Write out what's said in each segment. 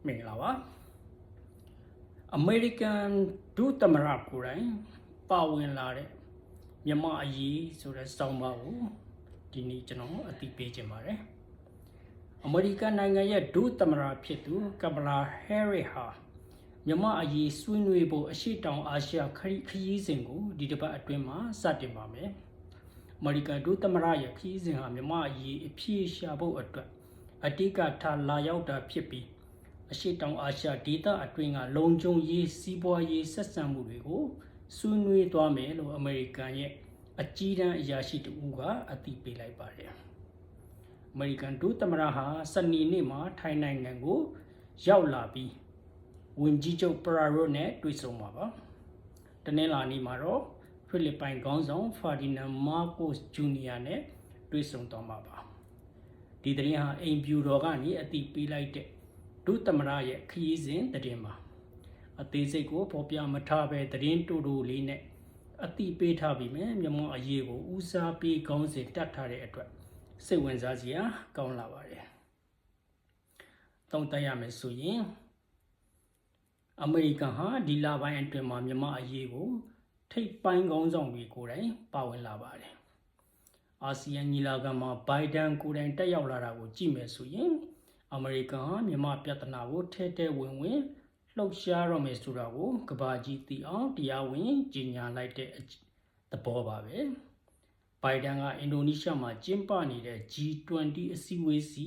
မင်္ဂလာပါအမေရိကန်ဒုသမ္မတကိုယ်တိုင်ပါဝင်လာတဲ့မြန်မာအရေးဆိုတဲ့စောင်းပါကိုဒီနေ့ကျွန်တော်အသိပေးခြင်းပါတယ်အမေရိကန်နိုင်ငံရဲ့ဒုသမ္မတဖြစ်သူကမလာဟဲရစ်ဟာမြန်မာအရေးဆွေးနွေးဖို့အရှိတောင်အာရှခရီးစဉ်ကိုဒီတစ်ပတ်အတွင်းမှာစတင်ပါမယ်အမေရိကန်ဒုသမ္မတရဲ့ခရီးစဉ်ဟာမြန်မာအရေးအပြည့်ရှာဖို့အတွက်အတိကထားလာရောက်တာဖြစ်ပြီးအရှိတောင်အာရှဒေသအတွင်းကလုံခြုံရေးစီးပွားရေးဆက်ဆံမှုတွေကိုဆွေးနွေးသွားမယ်လို့အမေရိကန်ရဲ့အကြီးတန်းအရာရှိတဦးကအသိပေးလိုက်ပါတယ်အမေရိကန်ဒုသမ္မတဟာစနေနေ့မှာထိုင်းနိုင်ငံကိုရောက်လာပြီးဝန်ကြီးချုပ်ပရာရိုနဲ့တွေ့ဆုံမှာပါတနင်္လာနေ့မှာတော့ဖိလစ်ပိုင်ခေါင်းဆောင်ဖာဒီနန်မာကိုစ်ဂျူနီယာနဲ့တွေ့ဆုံသွားမှာပါဒီသတင်းဟာအိမ်ဖြူတော်ကနေအသိပေးလိုက်တဲ့ဒုသမ္မတရဲ့ခရီးစဉ်သတင်းပါအသေးစိတ်ကိုပေါ်ပြမထားပဲသတင်းတူတူလေးနဲ့အသိပေးထားပြီးမြမြန်မာအရေးကိုဦးစားပေးခေါင်းစဉ်တက်ထားတဲ့အတွက်စိတ်ဝင်စားစရာကောင်းလာပါတယ်သုံးသပ်ရမယ်ဆိုရင်အမေရိကန်ဟာဒီလပိုင်းအတွင်းမှာမြန်မာအရေးကိုထိပ်ပိုင်းခေါင်းဆောင်တွေကိုယ်တိုင်ပါဝင်လာပါတယ်အာဆီယံညီလာခံမှာဘိုင်ဒန်ကိုယ်တိုင်တက်ရောက်လာတာကိုကြည့်မယ်ဆိုရင်အမေရိကန်ဟာမြန်မာပြဿနာကိုထဲထဲဝင်လှုပ်ရှားရမယ်ဆိုတာကိုကမ္ဘာကြီးသိအောင်တရားဝင်ကြေညာလိုက်တဲ့သဘောပါပဲဘိုင်ဒန်ကအင်ဒိုနီးရှားမှာကျင်းပနေတဲ့ G20 အစည်းအဝေးစီ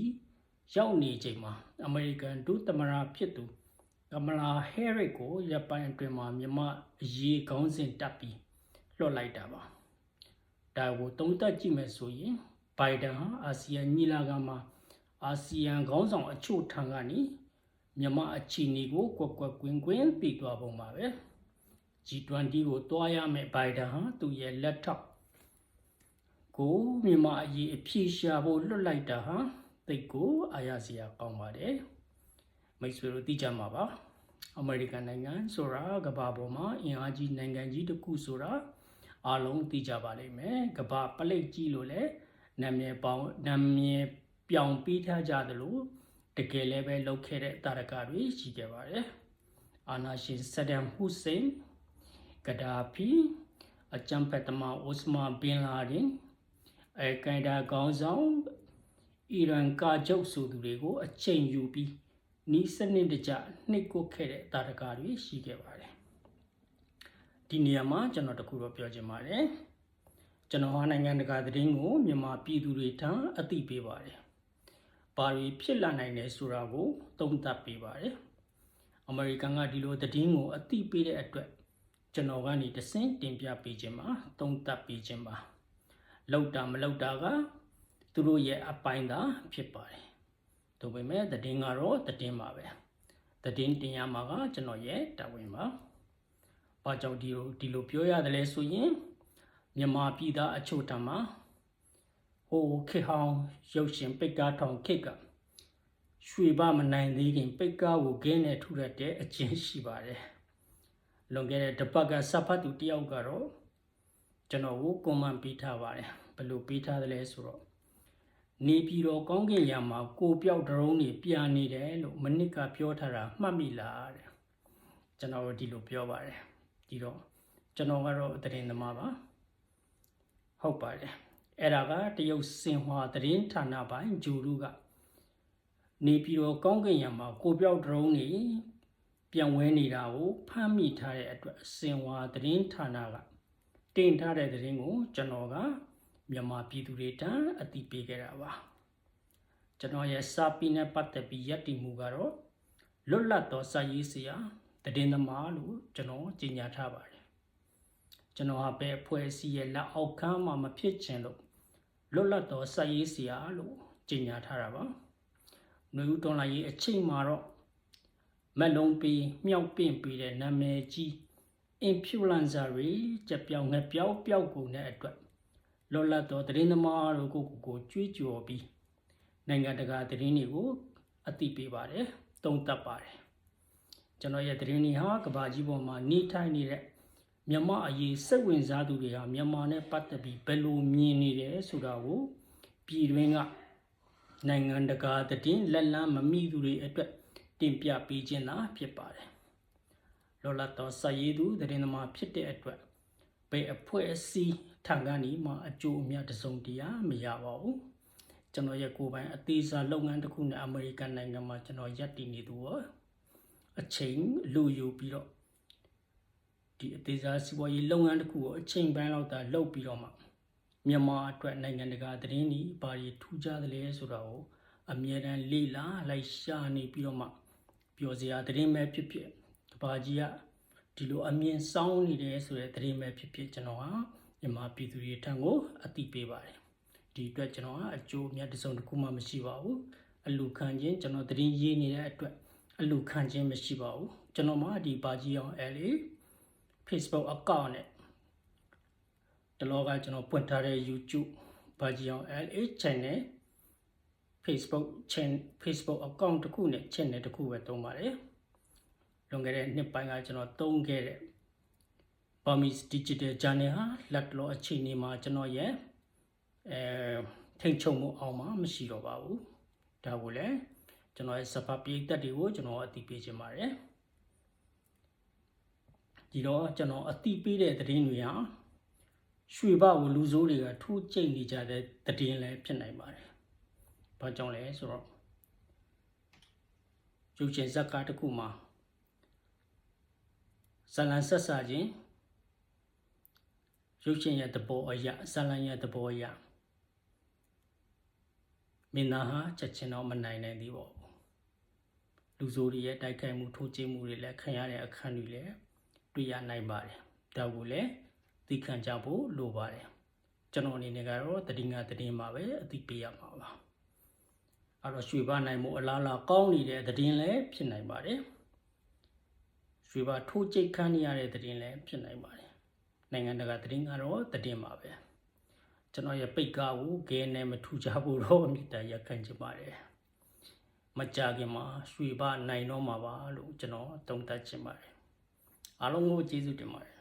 ရောက်နေချိန်မှာအမေရိကန်ဒုသမ္မတဖြစ်သူကမလာဟဲရစ်ကိုရပ်ပိုင်းအတွင်းမှာမြန်မာအရေးခေါင်းစဉ်တက်ပြီးလွှတ်လိုက်တာပါဒါကိုသုံးသပ်ကြည့်မယ်ဆိုရင်ဘိုင်ဒန်ဟာအာဆီယံညီလာခံမှာအာဆီယံခေါင်းဆောင်အချို့ထံကနေမြန်မာအခြေအနေကိုကွက်ကွက်ကွင်းကွင်းသိသွားပုံပါပဲ G20 ကိုတွားရမယ့်ဘိုင်ဒန်ဟာသူ့ရဲ့လက်ထောက်ကိုမြန်မာအရေးအဖြေရှာဖို့လွတ်လိုက်တာဟာသိကိုအားရစရာကောင်းပါတယ်မိတ်ဆွေတို့သိကြမှာပါအမေရိကန်နိုင်ငံဆိုတာကမ္ဘာပေါ်မှာအင်အားကြီးနိုင်ငံကြီးတစ်ခုဆိုတာအားလုံးသိကြပါလိမ့်မယ်ကမ္ဘာပလိတ်ကြီးလို့လည်းနာမည်ပြောင်ပေးထားကြသလိုတကယ်လည်းပဲလုပ်ခဲ့တဲ့တာရကတွေရှိခဲ့ပါတယ်အာနာရှင်ဆဒမ်ဟူစိန်ဂဒါဖီအကြံဖက်သမားအိုစမာဘင်လာဒင်ကန်ဒါခေါင်းဆောင်အီရန်ကာချုပ်ဆိုသူတွေကိုအချိန်ယူပြီးနီးစနစ်တကျနှိပ်ကွပ်ခဲ့တဲ့တာရကတွေရှိခဲ့ပါတယ်ဒီနေရာမှာကျွန်တော်တခုတော့ပြောချင်ပါတယ်ကျွန်တော်ဟာနိုင်ငံတကာသတင်းကိုမြန်မာပြည်သူတွေထံအသိပေးပါတယ်ဘာတွေဖြစ်လာနိုင်လဲဆိုတာကိုသုံးသပ်ပေးပါတယ်အမေရိကန်ကဒီလိုသတင်းကိုအသိပေးတဲ့အတွက်ကျွန်တော်ကနေတဆင့်တင်ပြပေးခြင်းပါသုံးသပ်ပေးခြင်းပါလောက်တာမလောက်တာကသူတို့ရဲ့အပိုင်းသာဖြစ်ပါတယ်ဒါပေမဲ့သတင်းကတော့သတင်းပါပဲသတင်းတင်ရမှာကကျွန်တော်ရဲ့တာဝန်ပါဘာကြောင့်ဒီလိုပြောရတယ်လဲဆိုရင်မြန်မာပြည်သားအချို့တမှာဟိုခေဟောင်းရုပ်ရှင်ပိတ်ကားထောင်ခေတ်ကရွှေဘမနိုင်သေးခင်ပိတ်ကားကိုခင်းနဲ့ထူရတဲ့အကျဉ်းရှိပါတယ်လွန်ခဲ့တဲ့တစ်ပတ်ကစဖတ်သူတယောက်ကတော့ကျွန်တော်ကိုကွန်မန့်ပေးထားပါတယ်ဘယ်လိုပေးထားသလဲဆိုတော့နေပြည်တော်ကောင်းကင်ယံမှာကိုပြောက်ဒရုန်းတွေပြနေတယ်လို့မနစ်ကပြောထားတာမှတ်မိလားတဲ့ကျွန်တော်ဒီလိုပြောပါတယ်ဒီတော့ကျွန်တော်ကတော့သတင်းသမားပါဟုတ်ပါတယ်အဲ့ဒါကတရုတ်စင်ဟွာသတင်းဌာနပိုင်းဂျူရုကနေပြည်တော်ကောင်းကင်ယံမှာကိုပြောက်ဒရုန်းတွေပြန်ဝဲနေတာကိုဖမ်းမိထားတဲ့အတွက်စင်ဟွာသတင်းဌာနကတင်ထားတဲ့သတင်းကိုကျွန်တော်ကမြန်မာပြည်သူတွေတန်းအသိပေးခဲ့တာပါကျွန်တော်ရဲ့စာပေနဲ့ပတ်သက်ပြီးယက်တည်မှုကတော့လွတ်လပ်သောစာရေးဆရာသတင်းသမားလို့ကျွန်တော်ကြေညာထားပါတယ်ကျွန်တော်ဟာဘယ်အဖွဲ့အစည်းရဲ့လက်အောက်ခံမှမဖြစ်ချင်လို့လွတ်လပ်သောစာရေးဆရာလို့ကြေညာထားတာပါຫນွေဦးတော်လာရေးအချိန်မှာတော့မက်လုံးပေးမြောက်ပင့်ပေးတဲ့နာမည်ကြီး influencer တွေကြပြောင်းငှက်ပြောက်ပျောက်ကုန်တဲ့အတွက်လွတ်လပ်သောသတင်းသမားတို့ကိုကြွေးကြော်ပြီးနိုင်ငံတကာသတင်းတွေကိုအသိပေးပါတယ်သုံးသပ်ပါတယ်ကျွန်တော်ရဲ့သတင်းတွေဟာကမ္ဘာကြီးပေါ်မှာနေထိုင်နေတဲ့မြန်မာအရေးစိတ်ဝင်စားသူတွေဟာမြန်မာနဲ့ပတ်သက်ပြီးဘယ်လိုမြင်နေတယ်ဆိုတာကိုပြည်တွင်းကနိုင်ငံတကာသတင်းလက်လန်းမမိသူတွေအတွက် တင်ပြပေးခြင်းသာဖြစ်ပါတယ်လောလတ်သောစာရေးသူသတင်းသမားဖြစ်တဲ့အတွက်ဘယ်အဖွဲ့အစည်းထံကနေမှအကျိုးအမြတ်တစုံတရာမရပါဘူးကျွန်တော်ရဲ့ကိုယ်ပိုင်အသေးစားလုပ်ငန်းတစ်ခုနဲ့အမေရိကန်နိုင်ငံမှာကျွန်တော်ရပ်တည်နေသူရောအချိန်လူယူပြီးတော့ဒီအသေးစားစီးပွားရေးလုပ်ငန်းတစ်ခုကိုအချိန်ပိုင်းလောက်သာလုပ်ပြီးတော့မှမြန်မာအတွက်နိုင်ငံတကာသတင်းတွေဘာတွေထူးခြားသလဲဆိုတာကိုအမြဲတမ်းလေ့လာလိုက်ရှာနေပြီးတော့မှပြောစရာသတင်းပဲဖြစ်ဖြစ်ကဘာကြီးကဒီလိုအမြင်ဆောင်နေတယ်ဆိုတဲ့သတင်းပဲဖြစ်ဖြစ်ကျွန်တော်ဟာမြန်မာပြည်သူတွေထံကိုအသိပေးပါတယ်ဒီအတွက်ကျွန်တော်ကအကျိုးအမြတ်တစ်စုံတစ်ခုမှမရှိပါဘူးအလူခံခြင်းကျွန်တော်သတင်းရေးနေတဲ့အတွက်အလူခံခြင်းမရှိပါဘူးကျွန်တော်မှဒီဘာကြီးအောင် LA Facebook account နဲ့တလောကကျွန်တော်ပွင့်ထားတဲ့ YouTube ဘာကြီးအောင် LA channel Facebook account တစ်ခုနဲ့ channel တစ်ခုပဲသုံးပါတယ်လွန်ခဲ့တဲ့နှစ်ပိုင်းကကျွန်တော်သုံးခဲ့တဲ့ Burmese Digital Channel ဟာလက်တော်အချိန်นี้မှာကျွန်တော်ရဲ့ထိတ်ချုံမှုအောင်မှမရှိတော့ပါဘူးဒါကိုလည်းကျွန်တော်ရဲ့စပါပိတ်သက်တွေကိုကျွန်တော်အသိပေးခြင်းပါတယ်ဒီတော့ကျွန်တော်အသိပေးတဲ့သတင်းတွေဟာရွှေဘဝလူဆိုးတွေကထိုးကျိတ်နေကြတဲ့သတင်းလည်းဖြစ်နိုင်ပါတယ်ဘာကြောင့်လဲဆိုတော့ရုပ်ရှင်ဇာတ်ကားတစ်ခုမှာဇလန်ဆက်စာခြင်းရုပ်ရှင်ရဲ့သဘောအရဇလန်ရဲ့သဘောအရမင်းသားဟာချက်ချင်းတော့မနိုင်နိုင်သေးပါဘူးလူဆိုးတွေရဲ့တိုက်ခိုက်မှုထိုးကျိတ်မှုတွေလည်းခံရတဲ့အခန်းတွေလည်းတွေ့ရနိုင်ပါတယ်ဒါကိုလည်းသိခံကြဖို့လိုပါတယ်ကျွန်တော်အနေနဲ့ကတော့သတင်းမှာပဲအသိပေးရမှာပါအဲ့တော့ရွှေဘနိုင်မှုအလားလားကောင်းနေတဲ့သတင်းလည်းဖြစ်နိုင်ပါတယ်ရွှေဘထိုးကျိတ်ခံရတဲ့သတင်းလည်းဖြစ်နိုင်ပါတယ်နိုင်ငံတကာသတင်းကတော့သတင်းပါပဲကျွန်တော်ရဲ့ပိတ်ကားကိုဂဲနဲ့မထူကြဖို့တော့အမြစ်တရခံချင်ပါတယ်မကြခင်မှာရွှေဘနိုင်တော့မှာပါလို့ကျွန်တော်သုံးသပ်ချင်ပါတယ်အားလုံးကိုကျေးဇူးတင်ပါတယ်